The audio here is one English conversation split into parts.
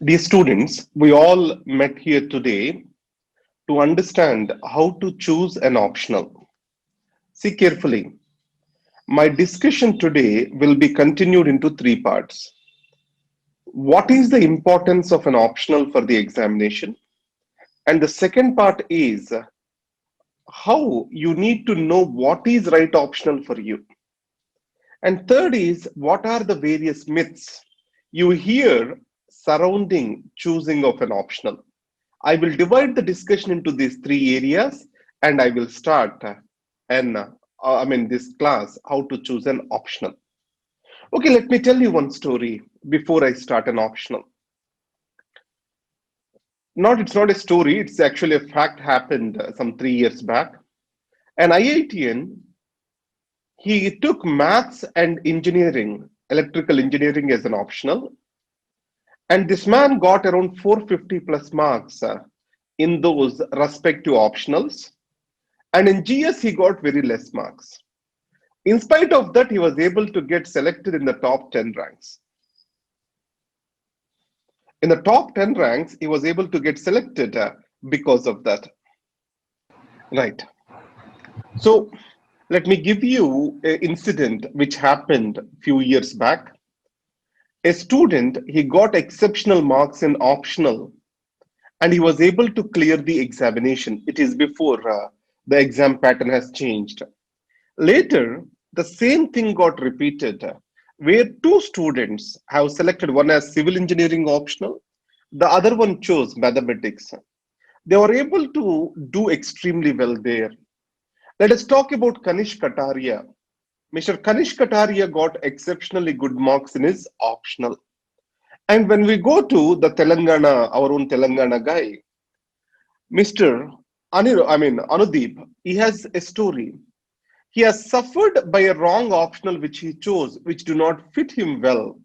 Dear students, we all met here today to understand how to choose an optional. See carefully. My discussion today will be continued into three parts. What is the importance of an optional for the examination? And the second part is how you need to know what is right optional for you. And third is what are the various myths you hear surrounding choosing of an optional. I will divide the discussion into these three areas and I will start this class how to choose an optional. Okay, let me tell you one story before I start an optional. It's not a story, it's actually a fact happened some 3 years back. An IITian, he took maths and engineering, electrical engineering as an optional. And this man got around 450 plus marks in those respective optionals. And in GS, he got very less marks. In spite of that, he was able to get selected in the top 10 ranks. In the top 10 ranks, he was able to get selected because of that. Right. So let me give you an incident which happened a few years back. A student, he got exceptional marks in optional and he was able to clear the examination. It is before the exam pattern has changed. Later, the same thing got repeated where two students have selected, one as civil engineering optional, the other one chose mathematics. They were able to do extremely well there. Let us talk about Kanish Kataria. Mr. Kanish Kataria got exceptionally good marks in his optional. And when we go to the Telangana, our own Telangana guy, Mr. Anudeep, he has a story. He has suffered by a wrong optional which he chose, which do not fit him well.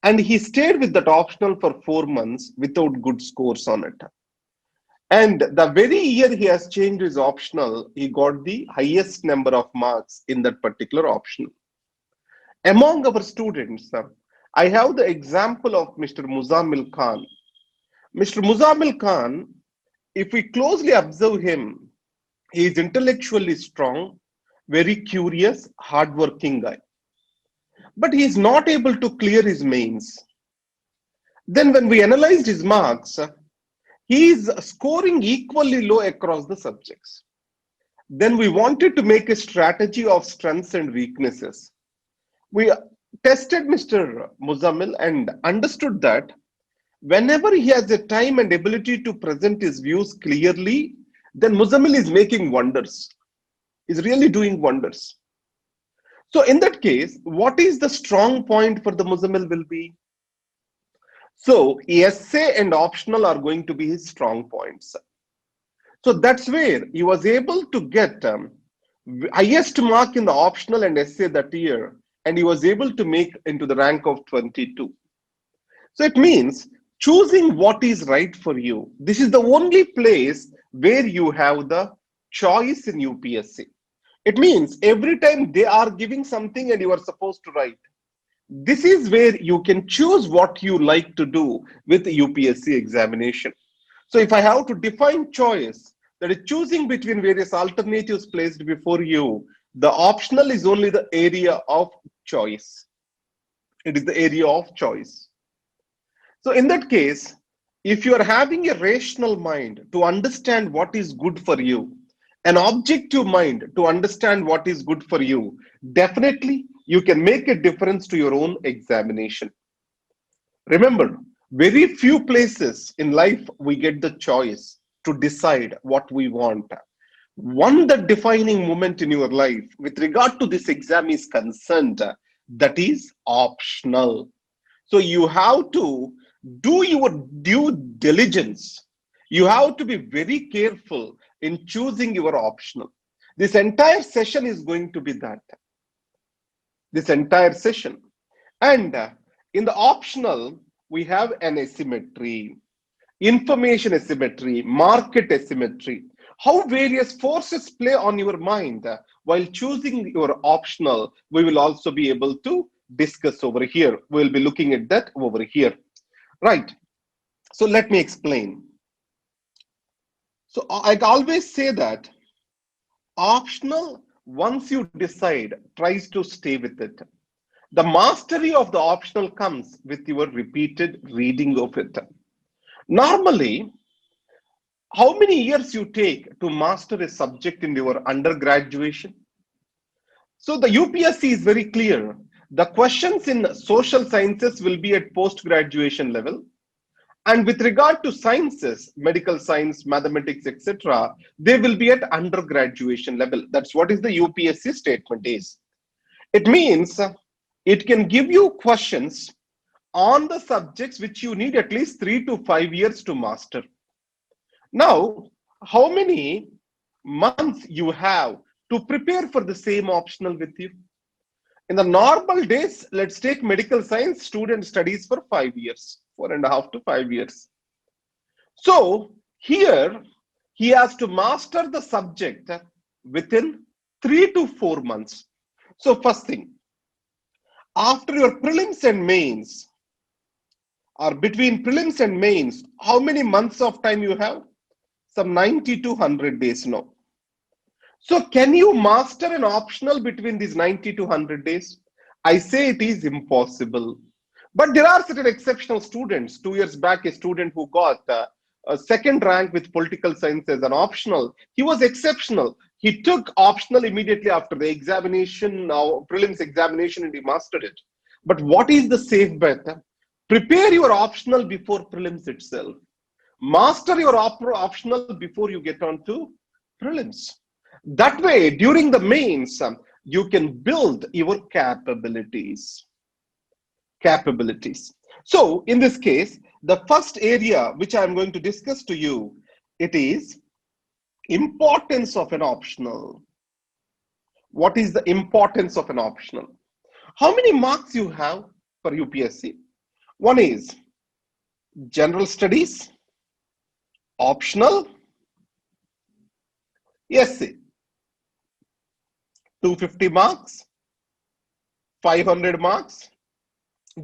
And he stayed with that optional for 4 months without good scores on it. And the very year he has changed his optional, he got the highest number of marks in that particular optional. Among our students, I have the example of Mr. Muzammil Khan. Mr. Muzammil Khan, if we closely observe him, he is intellectually strong, very curious, hardworking guy. But he is not able to clear his mains. Then when we analyzed his marks, he is scoring equally low across the subjects. Then we wanted to make a strategy of strengths and weaknesses. We tested Mr. Muzammil and understood that whenever he has a time and ability to present his views clearly, then Muzammil is making wonders. Is really doing wonders. So in that case, what is the strong point for the Muzammil will be? So essay and optional are going to be his strong points. So that's where he was able to get highest mark in the optional and essay that year, and he was able to make into the rank of 22. So it means choosing what is right for you. This is the only place where you have the choice in UPSC. It means every time they are giving something and you are supposed to write. This is where you can choose what you like to do with the UPSC examination. So if I have to define choice, that is choosing between various alternatives placed before you, the optional is only the area of choice. It is the area of choice. So in that case, if you are having a rational mind to understand what is good for you, an objective mind to understand what is good for you, definitely you can make a difference to your own examination. Remember, very few places in life we get the choice to decide what we want. One the defining moment in your life with regard to this exam is concerned, that is optional. So you have to do your due diligence. You have to be very careful in choosing your optional. This entire session is going to be that. This entire session. And in the optional, we have an asymmetry, information asymmetry, market asymmetry, how various forces play on your mind while choosing your optional. We will also be able to discuss over here. We'll be looking at that over here. Right. So let me explain. So I always say that optional, once you decide, tries to stay with it. The mastery of the optional comes with your repeated reading of it. Normally, how many years you take to master a subject in your undergraduation? So the UPSC is very clear. The questions in social sciences will be at post-graduation level. And with regard to sciences, medical science, mathematics, etc., they will be at undergraduation level. That's what is the UPSC statement is. It means it can give you questions on the subjects which you need at least 3 to 5 years to master. Now, how many months you have to prepare for the same optional with you? In the normal days, let's take medical science, student studies for 5 years, 4.5 to 5 years. So here he has to master the subject within 3 to 4 months. So first thing, after your prelims and mains, or between prelims and mains, how many months of time you have? Some 90 to 100 days now. So can you master an optional between these 90 to 100 days? I say it is impossible. But there are certain exceptional students. 2 years back, a student who got a second rank with political science as an optional, he was exceptional. He took optional immediately after the examination, now prelims examination, and he mastered it. But what is the safe bet? Prepare your optional before prelims itself. Master your optional before you get on to prelims. That way, during the mains, you can build your capabilities. So in this case, the first area which I'm going to discuss to you, it is importance of an optional. What is the importance of an optional? How many marks you have for UPSC? One is general studies, optional, essay, 250 marks, 500 marks,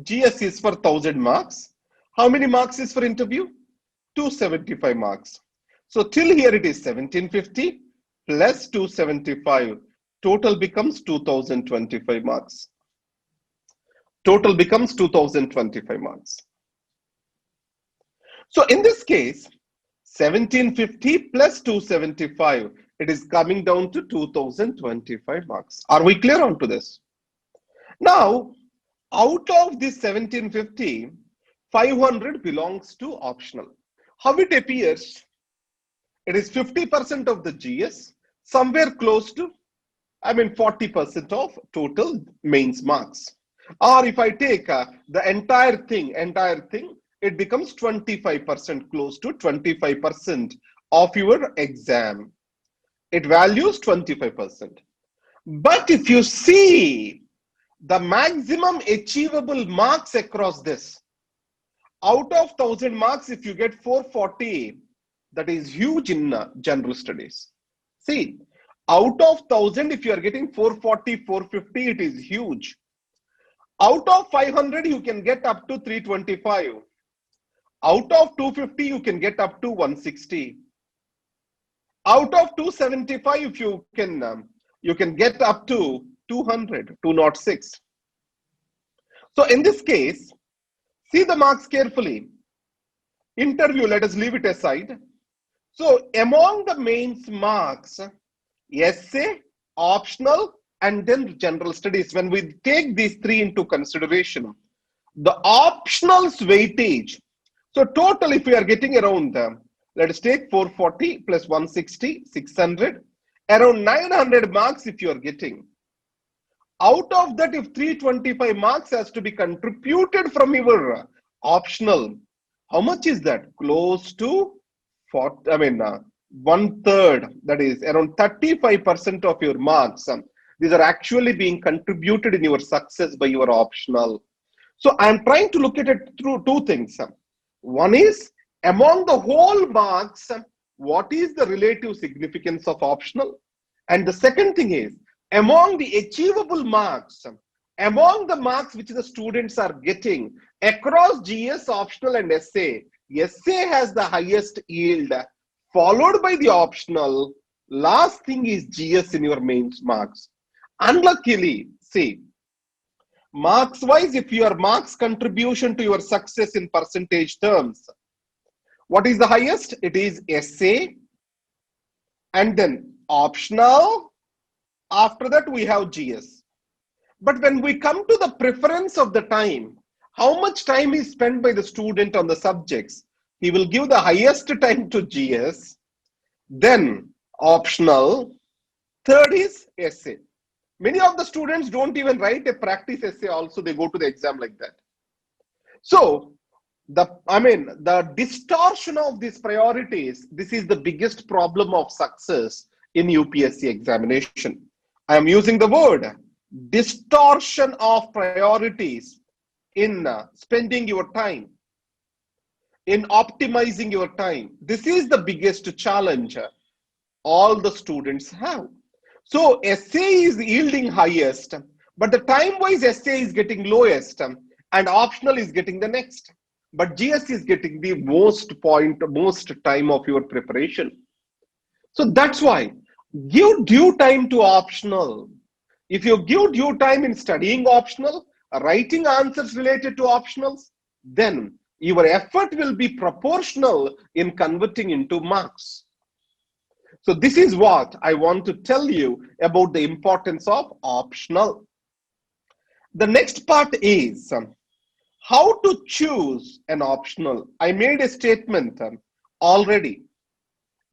GS is for 1000 marks. How many marks is for interview? 275 marks. So till here it is 1750 plus 275. Total becomes 2025 marks. Total becomes 2025 marks. So in this case, 1750 plus 275, it is coming down to 2025 marks. Are we clear on to this? Now, out of this 1750, 500 belongs to optional. How it appears? It is 50% of the GS, somewhere close to, 40% of total mains marks. Or if I take the entire thing, it becomes 25%, close to 25% of your exam. It values 25%. But if you see the maximum achievable marks across this, out of 1000 marks, if you get 440, that is huge in general studies. See, out of 1000, if you are getting 440, 450, it is huge. Out of 500, you can get up to 325. Out of 250, you can get up to 160. Out of 275, if you can get up to 200, 206. So in this case, see the marks carefully. Interview, let us leave it aside. So among the mains marks, essay, optional, and then general studies, when we take these three into consideration, the optionals weightage. So total, if we are getting around, let us take 440 plus 160, 600, around 900 marks if you are getting. Out of that, if 325 marks has to be contributed from your optional, how much is that? Close to 1/3, that is around 35% of your marks. These are actually being contributed in your success by your optional. So I'm trying to look at it through two things. One is, among the whole marks, what is the relative significance of optional? And the second thing is, among the achievable marks, among the marks which the students are getting across GS, optional, and essay, essay has the highest yield, followed by the optional. Last thing is GS in your mains marks. Unluckily, see, marks wise, if your marks contribution to your success in percentage terms, what is the highest? It is essay and then optional. After that, we have GS. But when we come to the preference of the time, how much time is spent by the student on the subjects? He will give the highest time to GS, then optional, third is essay. Many of the students don't even write a practice essay also, they go to the exam like that. So, the distortion of these priorities, this is the biggest problem of success in UPSC examination. I am using the word distortion of priorities in spending your time, in optimizing your time. This is the biggest challenge all the students have. So essay is yielding highest, but the time-wise essay is getting lowest, and optional is getting the next. But GS is getting the most time of your preparation. So that's why give due time to optional. If you give due time in studying optional, writing answers related to optionals, then your effort will be proportional in converting into marks. So this is what I want to tell you about the importance of optional. The next part is how to choose an optional. I made a statement already.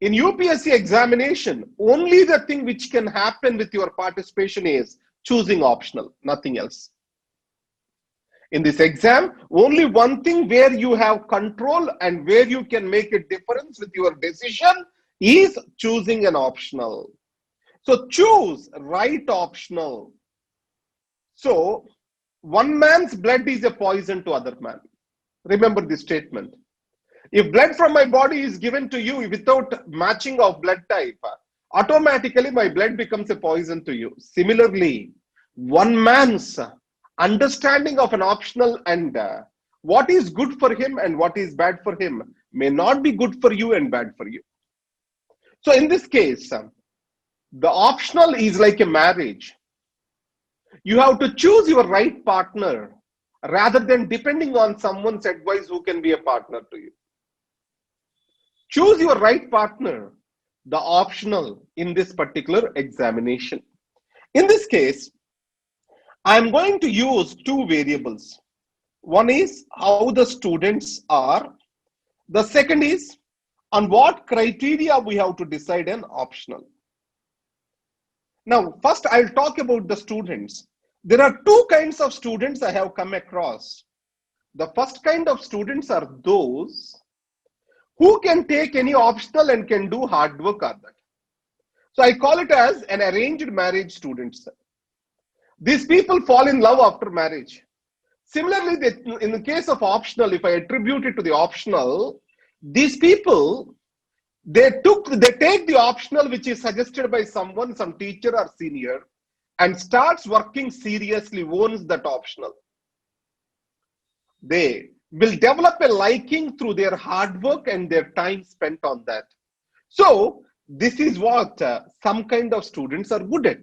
In UPSC examination, only the thing which can happen with your participation is choosing optional, nothing else. In this exam, only one thing where you have control and where you can make a difference with your decision is choosing an optional. So choose right optional. So one man's blood is a poison to other man. Remember this statement. If blood from my body is given to you without matching of blood type, automatically my blood becomes a poison to you. Similarly, one man's understanding of an optional and what is good for him and what is bad for him may not be good for you and bad for you. So in this case, the optional is like a marriage. You have to choose your right partner rather than depending on someone's advice who can be a partner to you. Choose your right partner, the optional in this particular examination. In this case, I'm going to use two variables. One is how the students are. The second is on what criteria we have to decide an optional. Now, first I'll talk about the students. There are two kinds of students I have come across. The first kind of students are those who can take any optional and can do hard work on that. So I call it as an arranged marriage students. These people fall in love after marriage. Similarly, in the case of optional, if I attribute it to the optional, these people, they take the optional which is suggested by someone, some teacher or senior, and starts working seriously, owns that optional. They will develop a liking through their hard work and their time spent on that. So this is what some kind of students are good at.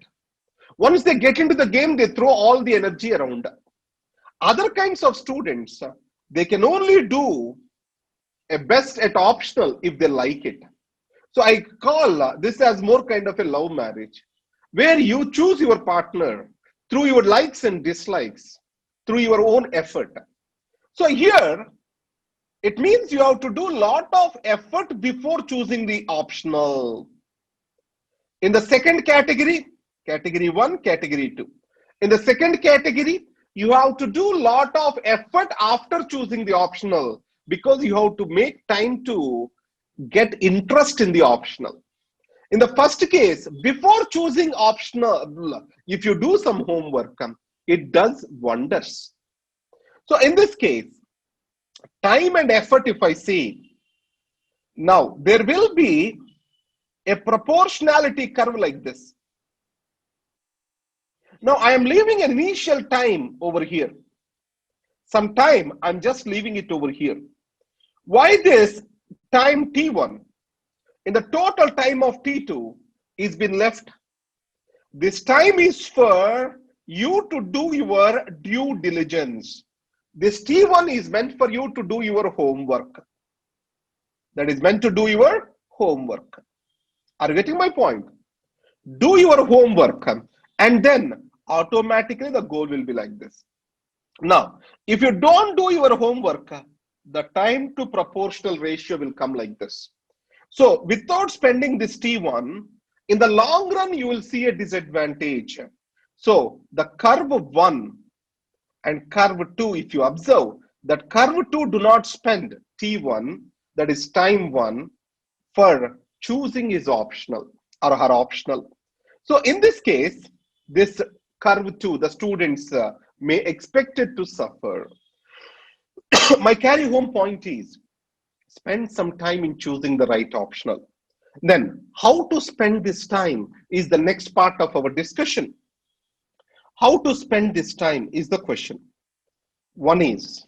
Once they get into the game, they throw all the energy around. Other kinds of students, they can only do a best at optional if they like it. So I call this as more kind of a love marriage, where you choose your partner through your likes and dislikes, through your own effort. So here, it means you have to do a lot of effort before choosing the optional. In the second category, category 1, category 2. In the second category, you have to do a lot of effort after choosing the optional because you have to make time to get interest in the optional. In the first case, before choosing optional, if you do some homework, it does wonders. So in this case, time and effort, if I say, now there will be a proportionality curve like this. Now I am leaving an initial time over here. Some time, I'm just leaving it over here. Why this time T1 in the total time of T2 is been left? This time is for you to do your due diligence. This T1 is meant for you to do your homework. That is meant to do your homework. Are you getting my point? Do your homework and then automatically the goal will be like this. Now, if you don't do your homework, the time to proportional ratio will come like this. So without spending this T1, in the long run, you will see a disadvantage. So the curve 1 and curve 2, if you observe, that curve 2 do not spend T1, that is time 1, for choosing is optional or are optional. So in this case, this curve 2, the students may expect it to suffer. My carry home point is, spend some time in choosing the right optional. Then how to spend this time is the next part of our discussion. How to spend this time is the question. One is,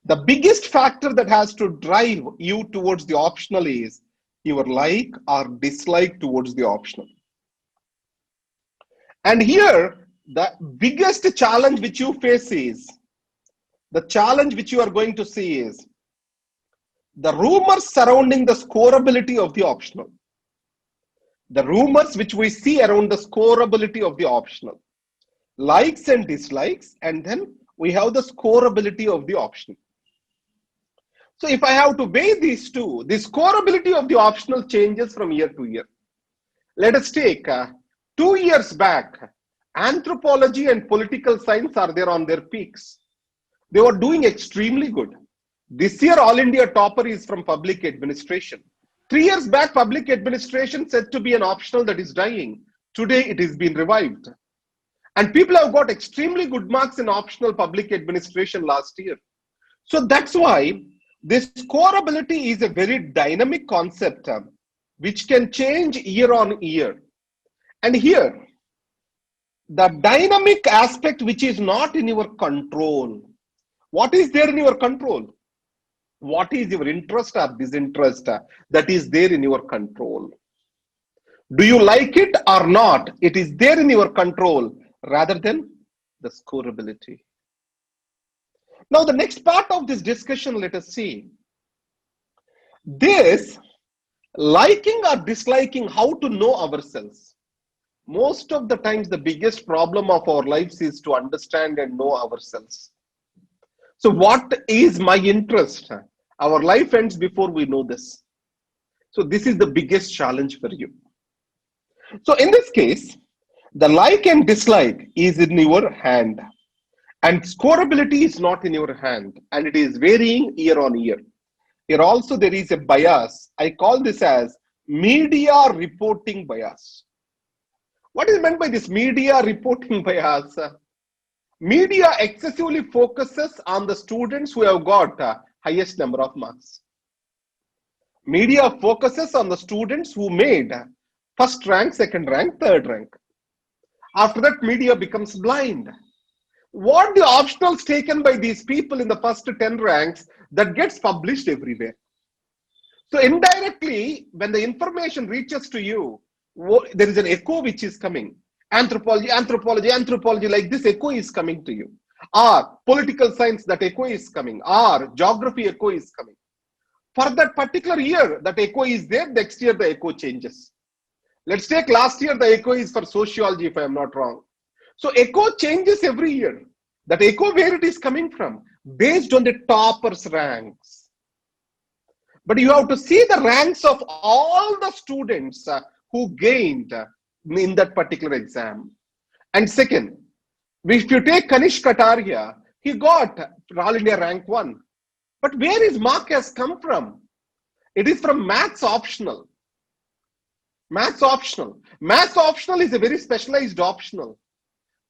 the biggest factor that has to drive you towards the optional is your like or dislike towards the optional. And here, the biggest challenge which you face is, the challenge which you are going to see is the rumors surrounding the scoreability of the optional. The rumors which we see around the scoreability of the optional. Likes and dislikes, and then we have the scoreability of the optional. So if I have to weigh these two, the scoreability of the optional changes from year to year. Let us take 2 years back, anthropology and political science are there on their peaks. They were doing extremely good. This year, All India topper is from public administration. 3 years back, public administration said to be an optional that is dying. Today, it is been revived. And people have got extremely good marks in optional public administration last year. So that's why this scoreability is a very dynamic concept which can change year on year. And here, the dynamic aspect which is not in your control. What is there in your control? What is your interest or disinterest that is there in your control? Do you like it or not? It is there in your control rather than the scoreability. Now, the next part of this discussion, let us see. This liking or disliking, how to know ourselves. Most of the times, the biggest problem of our lives is to understand and know ourselves. So what is my interest? Our life ends before we know this. So this is the biggest challenge for you. So in this case, the like and dislike is in your hand. And scoreability is not in your hand. And it is varying year on year. Here also there is a bias. I call this as media reporting bias. What is meant by this media reporting bias? Media excessively focuses on the students who have got highest number of marks. Media focuses on the students who made first rank, second rank, third rank. After that, media becomes blind. What the optionals taken by these people in the first 10 ranks, that gets published everywhere. So indirectly, when the information reaches to you, there is an echo which is coming. Anthropology, anthropology, anthropology, like this echo is coming to you. Or political science, that echo is coming. Or geography echo is coming. For that particular year, that echo is there. Next year, the echo changes. Let's take last year, the echo is for sociology, if I am not wrong. So echo changes every year. That echo, where it is coming from, based on the toppers' ranks. But you have to see the ranks of all the students who gained in that particular exam. And second, if you take Kanish Kataria, he got All India rank 1. But where his mark has come from? It is from maths optional. Maths optional. Maths optional is a very specialized optional.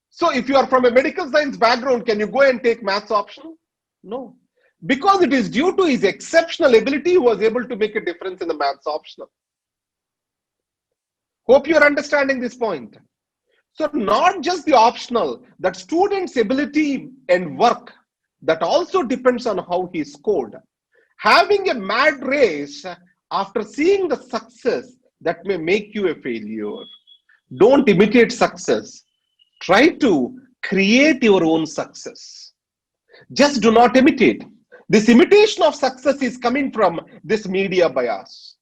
So if you are from a medical science background, can you go and take maths optional? No. Because it is due to his exceptional ability, he was able to make a difference in the maths optional. Hope you are understanding this point. So not just the optional, that student's ability and work, that also depends on how he scored. Having a mad race after seeing the success that may make you a failure. Don't imitate success. Try to create your own success. Just do not imitate. This imitation of success is coming from this media bias.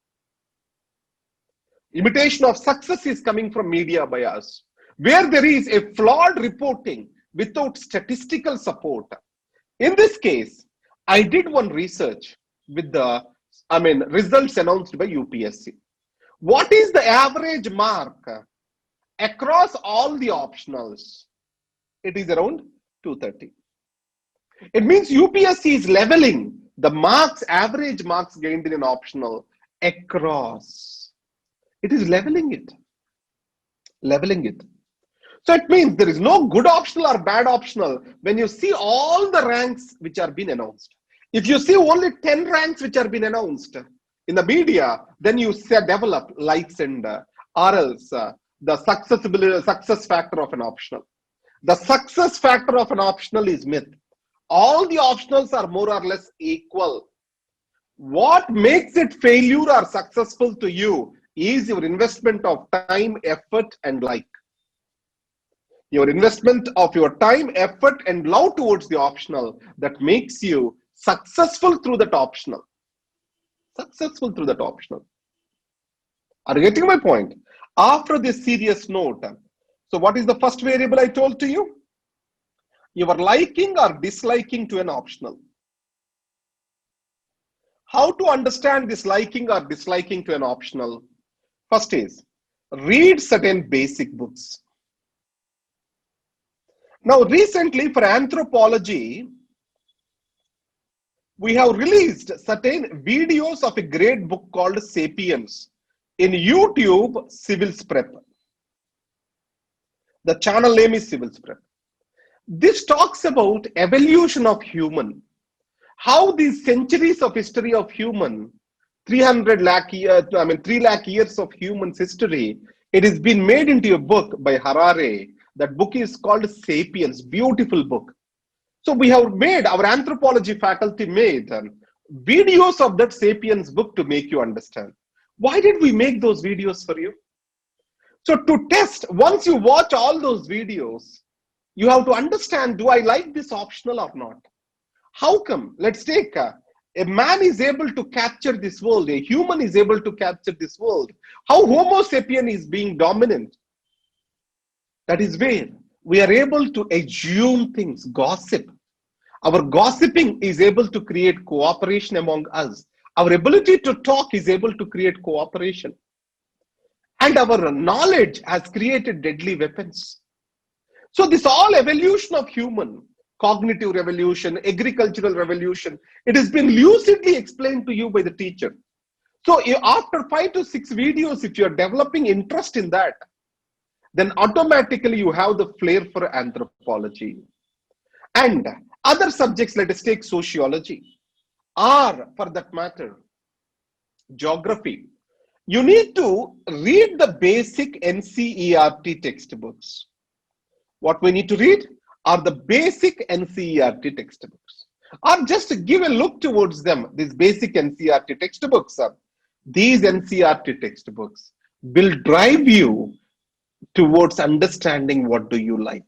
Imitation of success is coming from media bias, where there is a flawed reporting without statistical support. In this case, I did one research with the results announced by UPSC. What is the average mark across all the optionals? It is around 230. It means UPSC is leveling the marks, average marks gained in an optional across. It is leveling it. Leveling it. So it means there is no good optional or bad optional when you see all the ranks which are being announced. If you see only 10 ranks which are being announced in the media, then you develop likes and or else the success factor of an optional. The success factor of an optional is myth. All the optionals are more or less equal. What makes it failure or successful to you is your investment of time, effort, and like. Your investment of your time, effort, and love towards the optional that makes you successful through that optional. Successful through that optional. Are you getting my point? After this serious note, so what is the first variable I told to you? You are liking or disliking to an optional. How to understand this liking or disliking to an optional? First is, read certain basic books. Now, recently for anthropology, we have released certain videos of a great book called Sapiens in YouTube CIVILS Prep. The channel name is CIVILS Prep. This talks about evolution of human. How these centuries of history of human, 300 lakh years, 3 lakh years of human's history, it has been made into a book by Harari. That book is called Sapiens, beautiful book. So we have made, our anthropology faculty made videos of that Sapiens book to make you understand. Why did we make those videos for you? So to test, once you watch all those videos, you have to understand, do I like this optional or not? How come? Let's take a man is able to capture this world, a human is able to capture this world. How Homo sapien is being dominant. That is where we are able to assume things, gossip. Our gossiping is able to create cooperation among us. Our ability to talk is able to create cooperation. And our knowledge has created deadly weapons. So this all evolution of human, cognitive revolution, agricultural revolution, it has been lucidly explained to you by the teacher. So after 5 to 6 videos, if you are developing interest in that, then automatically you have the flair for anthropology. And other subjects, let us take sociology, or for that matter, geography. You need to read the basic NCERT textbooks. What we need to read are the basic NCERT textbooks. Or just give a look towards them, these basic NCERT textbooks. These NCERT textbooks will drive you towards understanding what do you like.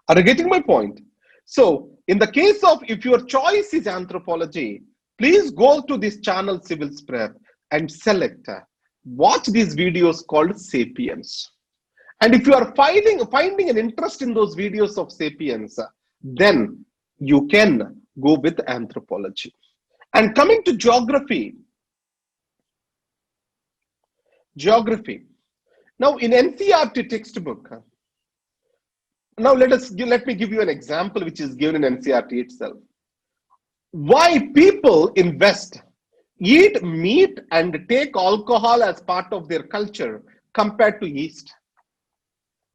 Are you getting my point? So in the case of, if your choice is anthropology, please go to this channel CIVILS Prep and select, watch these videos called Sapiens. And if you are finding an interest in those videos of Sapiens, then you can go with anthropology. And coming to geography. Now in NCERT textbook, now let me give you an example which is given in NCERT itself. Why people in West eat meat and take alcohol as part of their culture compared to East.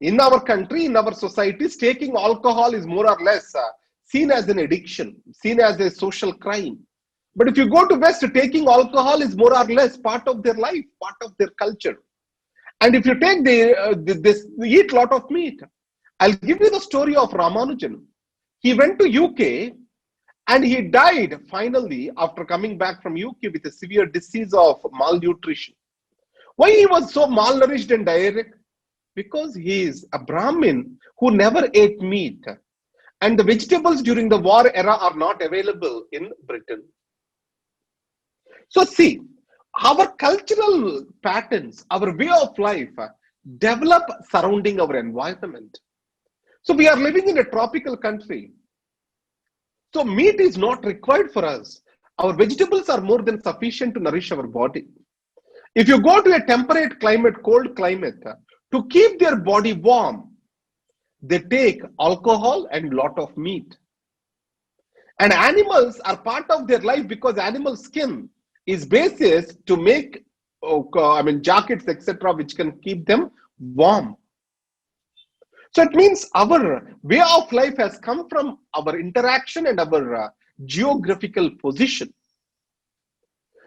In our country, in our societies, taking alcohol is more or less seen as an addiction, seen as a social crime. But if you go to West, taking alcohol is more or less part of their life, part of their culture. And if you take they eat a lot of meat. I'll give you the story of Ramanujan. He went to UK And he died finally after coming back from UK with a severe disease of malnutrition. Why he was so malnourished and diarrheic? Because he is a Brahmin who never ate meat. And the vegetables during the war era are not available in Britain. So see, our cultural patterns, our way of life develop surrounding our environment. So we are living in a tropical country. So meat is not required for us. Our vegetables are more than sufficient to nourish our body. If you go to a temperate climate, cold climate, to keep their body warm, they take alcohol and lot of meat. And animals are part of their life because animal skin is basis to make jackets, etc., which can keep them warm. So it means our way of life has come from our interaction and our geographical position.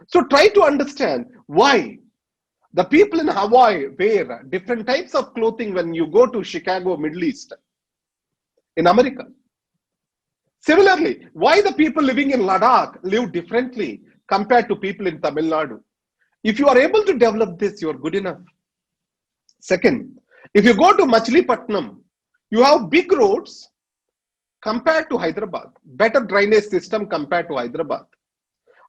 So try to understand why the people in Hawaii wear different types of clothing when you go to Chicago, Middle East, in America. Similarly, why the people living in Ladakh live differently compared to people in Tamil Nadu. If you are able to develop this, you are good enough. Second, if you go to Machilipatnam, you have big roads compared to Hyderabad, better drainage system compared to Hyderabad.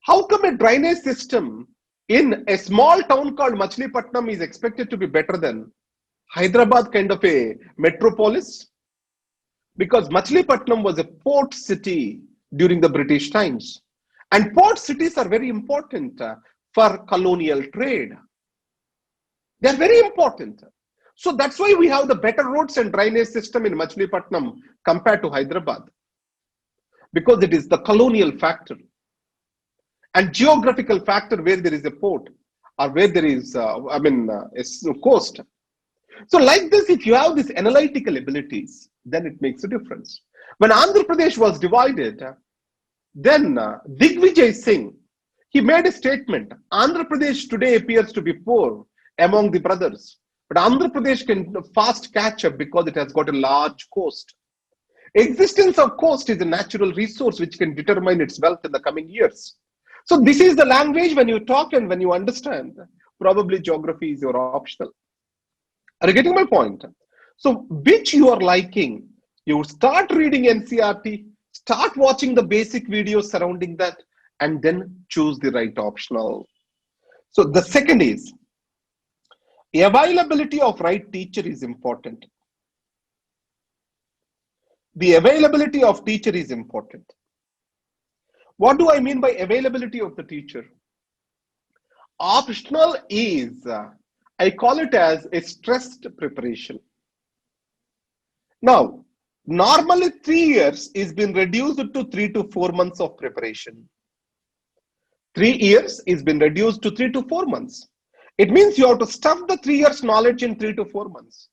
How come a drainage system in a small town called Machilipatnam is expected to be better than Hyderabad kind of a metropolis? Because Machilipatnam was a port city during the British times. And port cities are very important for colonial trade. They are very important. So that's why we have the better roads and drainage system in Machilipatnam compared to Hyderabad. Because it is the colonial factor and geographical factor where there is a port or where there is, a coast. So like this, if you have these analytical abilities, then it makes a difference. When Andhra Pradesh was divided, then Digvijay Singh, he made a statement. Andhra Pradesh today appears to be poor among the brothers. But Andhra Pradesh can fast catch up because it has got a large coast. Existence of coast is a natural resource which can determine its wealth in the coming years. So this is the language when you talk and when you understand. Probably geography is your optional. Are you getting my point? So which you are liking, you start reading NCERT, start watching the basic videos surrounding that, and then choose the right optional. So the second is, availability of right teacher is important. The availability of teacher is important. What do I mean by availability of the teacher? Optional is, I call it as a stressed preparation. Now, normally 3 years is been reduced to 3 to 4 months of preparation. 3 years is been reduced to 3 to 4 months. It means you have to stuff the 3 years knowledge in 3 to 4 months.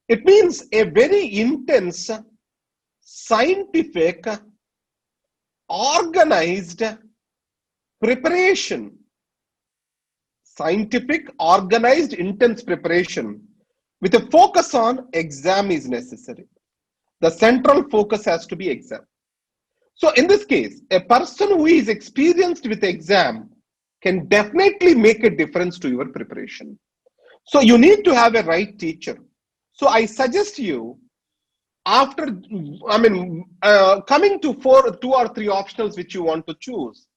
It means a very intense, scientific, organized preparation. Scientific, organized, intense preparation with a focus on exam is necessary. The central focus has to be exam. So in this case, a person who is experienced with exam can definitely make a difference to your preparation. So you need to have a right teacher. So I suggest you, after, coming to 2 or 3 optionals which you want to choose,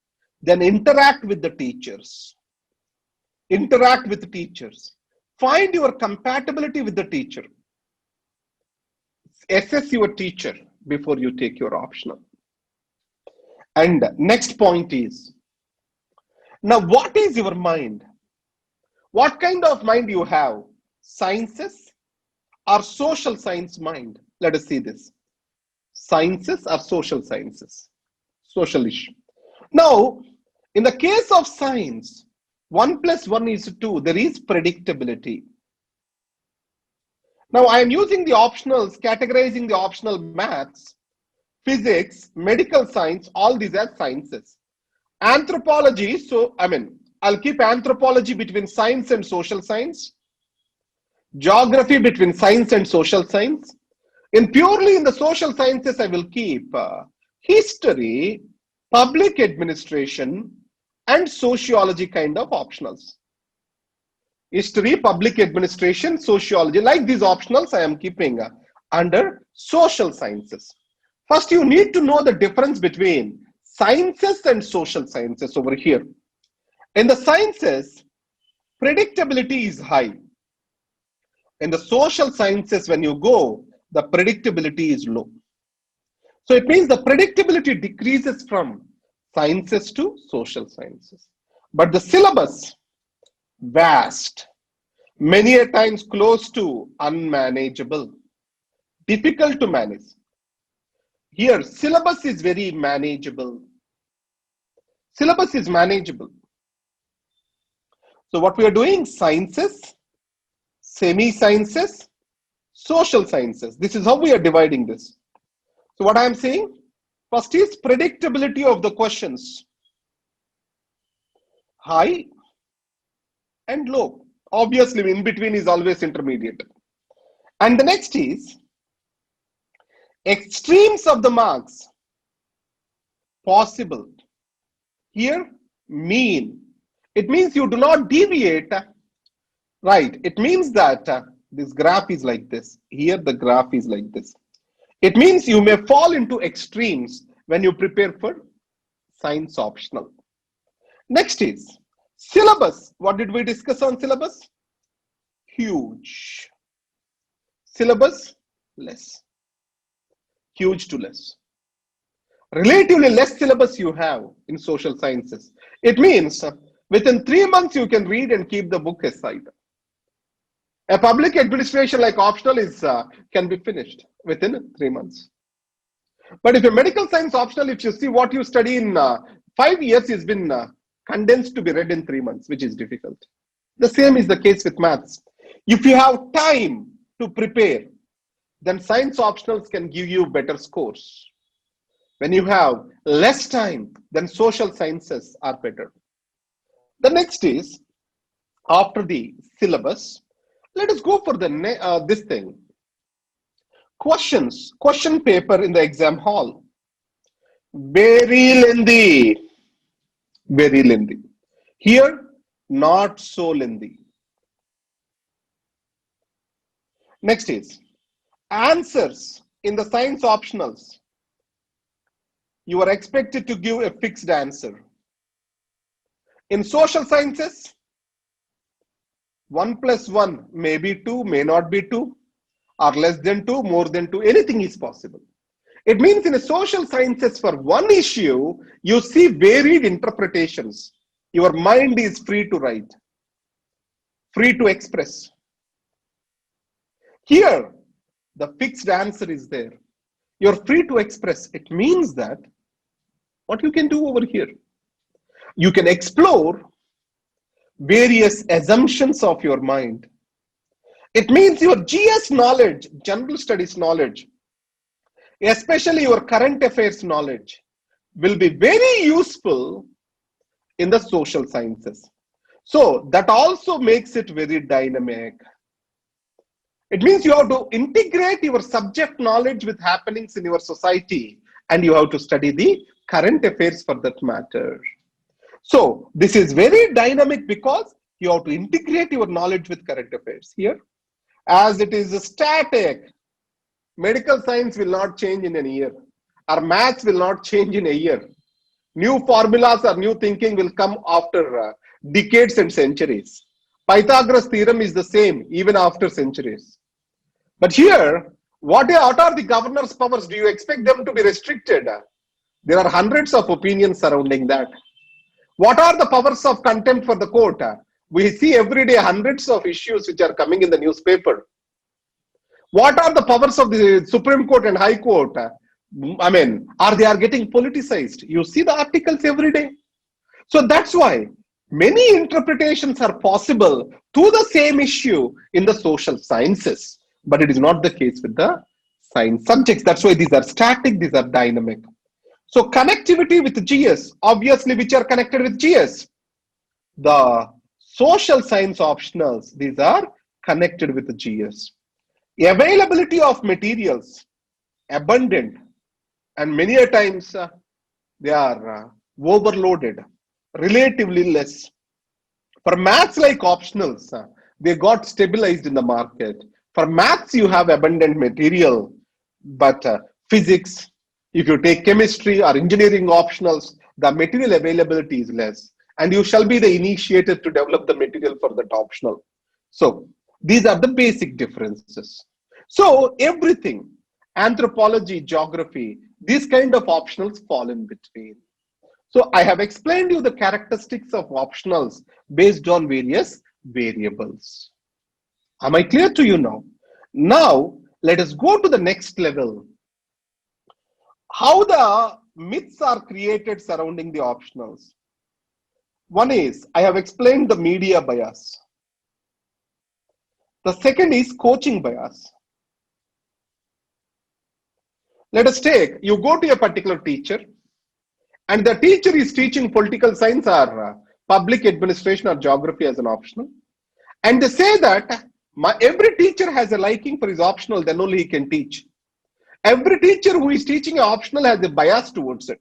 then interact with the teachers. Interact with the teachers. Find your compatibility with the teacher. Assess your teacher before you take your optional. And next point is, now what is your mind? What kind of mind you have? Sciences or social science mind? Let us see this. Sciences or social sciences? Socialish. Now, in the case of science, 1 plus 1 is 2. There is predictability. Now, I am using the optionals, categorizing the optional maths, physics, medical science, all these are sciences. Anthropology, so I'll keep anthropology between science and social science. Geography between science and social science. Purely in the social sciences, I will keep history, public administration, and sociology kind of optionals. History, public administration, sociology, like these optionals I am keeping under social sciences. First, you need to know the difference between sciences and social sciences over here. In the sciences, predictability is high. In the social sciences, when you go, the predictability is low. So it means the predictability decreases from sciences to social sciences. But the syllabus, vast, many a times close to unmanageable, difficult to manage. Here, syllabus is very manageable. Syllabus is manageable. So what we are doing, sciences, semi-sciences, social sciences. This is how we are dividing this. So what I am saying, first is predictability of the questions. High and low. Obviously, in between is always intermediate. And the next is extremes of the marks possible. Here, mean. It means you do not deviate. Right. It means that this graph is like this. Here, the graph is like this. It means you may fall into extremes when you prepare for science optional. Next is syllabus. What did we discuss on syllabus? Huge. Syllabus, less. Huge to less. Relatively less syllabus you have in social sciences. It means within 3 months you can read and keep the book aside. A public administration like optional is can be finished within 3 months. But if a medical science optional, if you see what you study in 5 years, has been condensed to be read in 3 months, which is difficult. The same is the case with maths. If you have time to prepare, then science optionals can give you better scores. When you have less time, then social sciences are better. The next is, after the syllabus, let us go for the this thing. Questions, question paper in the exam hall. Very lengthy. Very lengthy. Here, not so lengthy. Next is answers in the science optionals. You are expected to give a fixed answer. In social sciences, 1 plus 1 may be 2, may not be 2, or less than 2, more than 2, anything is possible. It means in a social sciences, for one issue, you see varied interpretations. Your mind is free to write, free to express. Here, the fixed answer is there. You're free to express. It means that what you can do over here, you can explore various assumptions of your mind. It means your GS knowledge, general studies knowledge, especially your current affairs knowledge, will be very useful in the social sciences. So that also makes it very dynamic. It means you have to integrate your subject knowledge with happenings in your society, and you have to study the current affairs for that matter. So this is very dynamic because you have to integrate your knowledge with current affairs here. As it is static, medical science will not change in a year. Our maths will not change in a year. New formulas or new thinking will come after decades and centuries. Pythagoras' theorem is the same even after centuries. But here, what are the governor's powers? Do you expect them to be restricted? There are hundreds of opinions surrounding that. What are the powers of contempt for the court? We see every day hundreds of issues which are coming in the newspaper. What are the powers of the Supreme Court and High Court? I mean, are they getting politicized? You see the articles every day. So that's why many interpretations are possible to the same issue in the social sciences, but it is not the case with the science subjects. That's why these are static, these are dynamic. So connectivity with GS, obviously which are connected with GS. The social science optionals, these are connected with the GS. Availability of materials, abundant. and many a times they are overloaded, relatively less. For maths like optionals, they got stabilized in the market. For maths, you have abundant material, but physics, if you take chemistry or engineering optionals, the material availability is less, and you shall be the initiator to develop the material for that optional. So these are the basic differences. So everything, anthropology, geography, these kind of optionals fall in between. So I have explained you the characteristics of optionals based on various variables. Am I clear to you now? Now, let us go to the next level. How the myths are created surrounding the optionals. One is, I have explained the media bias. The second is coaching bias. Let us take, you go to a particular teacher, and the teacher is teaching political science or public administration or geography as an optional. And they say that every teacher has a liking for his optional, then only he can teach. Every teacher who is teaching an optional has a bias towards it.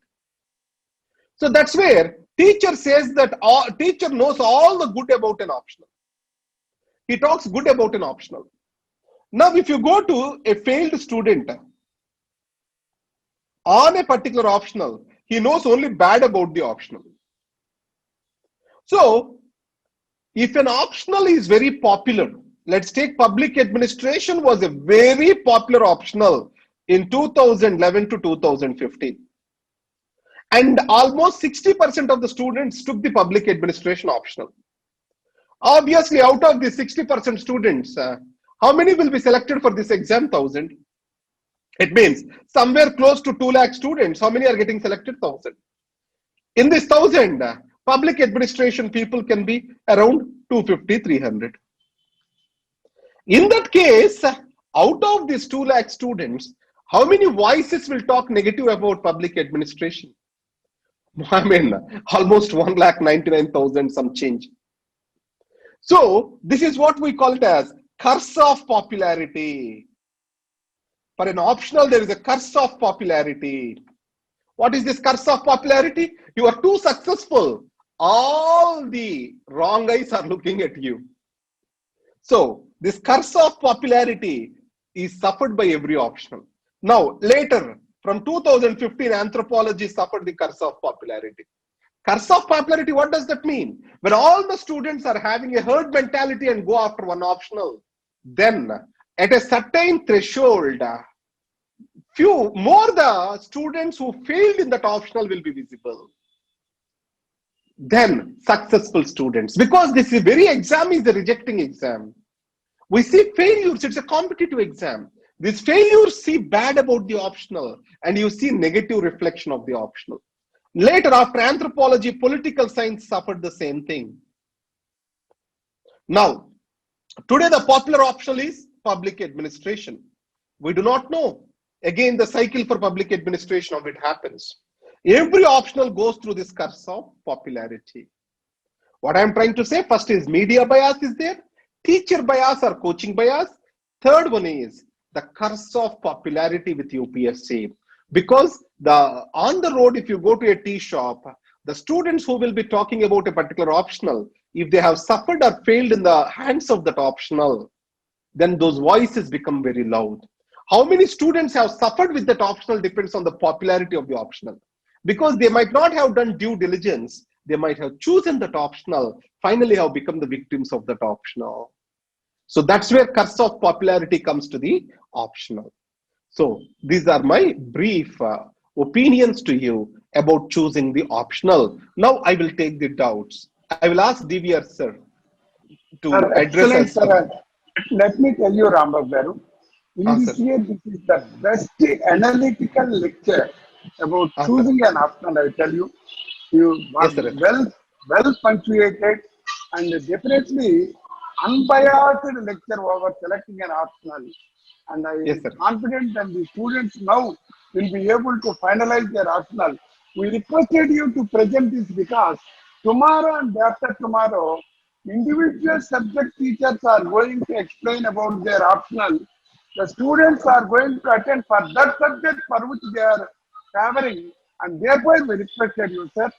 So that's where teacher says that teacher knows all the good about an optional. He talks good about an optional. Now, if you go to a failed student on a particular optional, he knows only bad about the optional. So, if an optional is very popular, let's take public administration was a very popular optional in 2011 to 2015. And almost 60% of the students took the public administration optional. Obviously, out of the 60% students, how many will be selected for this exam? 1,000. It means somewhere close to 2 lakh students. How many are getting selected? 1,000. In this 1,000, public administration people can be around 250, 300. In that case, out of these 2 lakh students, how many voices will talk negative about public administration? I mean, almost 1,99,000 some change. So this is what we call it as curse of popularity. For an optional, there is a curse of popularity. What is this curse of popularity? You are too successful. All the wrong eyes are looking at you. So this curse of popularity is suffered by every optional. Now, later, from 2015, anthropology suffered the curse of popularity. Curse of popularity, what does that mean? When all the students are having a herd mentality and go after one optional, then at a certain threshold, few more the students who failed in that optional will be visible than successful students, because this very exam is a rejecting exam. We see failures, it's a competitive exam. These failures see bad about the optional, and you see negative reflection of the optional. Later, after anthropology, political science suffered the same thing. Now, today the popular optional is public administration. We do not know. Again, the cycle for public administration of it happens. Every optional goes through this curse of popularity. What I'm trying to say, first is media bias is there, teacher bias or coaching bias. Third one is the curse of popularity with UPSC. Because on the road, if you go to a tea shop, the students who will be talking about a particular optional, if they have suffered or failed in the hands of that optional, then those voices become very loud. How many students have suffered with that optional depends on the popularity of the optional. Because they might not have done due diligence, they might have chosen that optional, finally have become the victims of that optional. So that's where curse of popularity comes to the optional. So these are my brief opinions to you about choosing the optional. Now I will take the doubts. I will ask DVR sir to Sir, address excellent, us. sir. Let me tell you, Rambabu, in this Sir. year, this is the best analytical lecture about Sir. choosing an optional. I tell you, you Yes, was sir. well punctuated and definitely unbiased lecture over selecting an optional. And I Yes, am sir. confident that the students now will be able to finalize their optional. We requested you to present this because tomorrow and after tomorrow, individual subject teachers are going to explain about their optional. The students are going to attend for that subject for which they are favoring, and therefore we requested you, sir,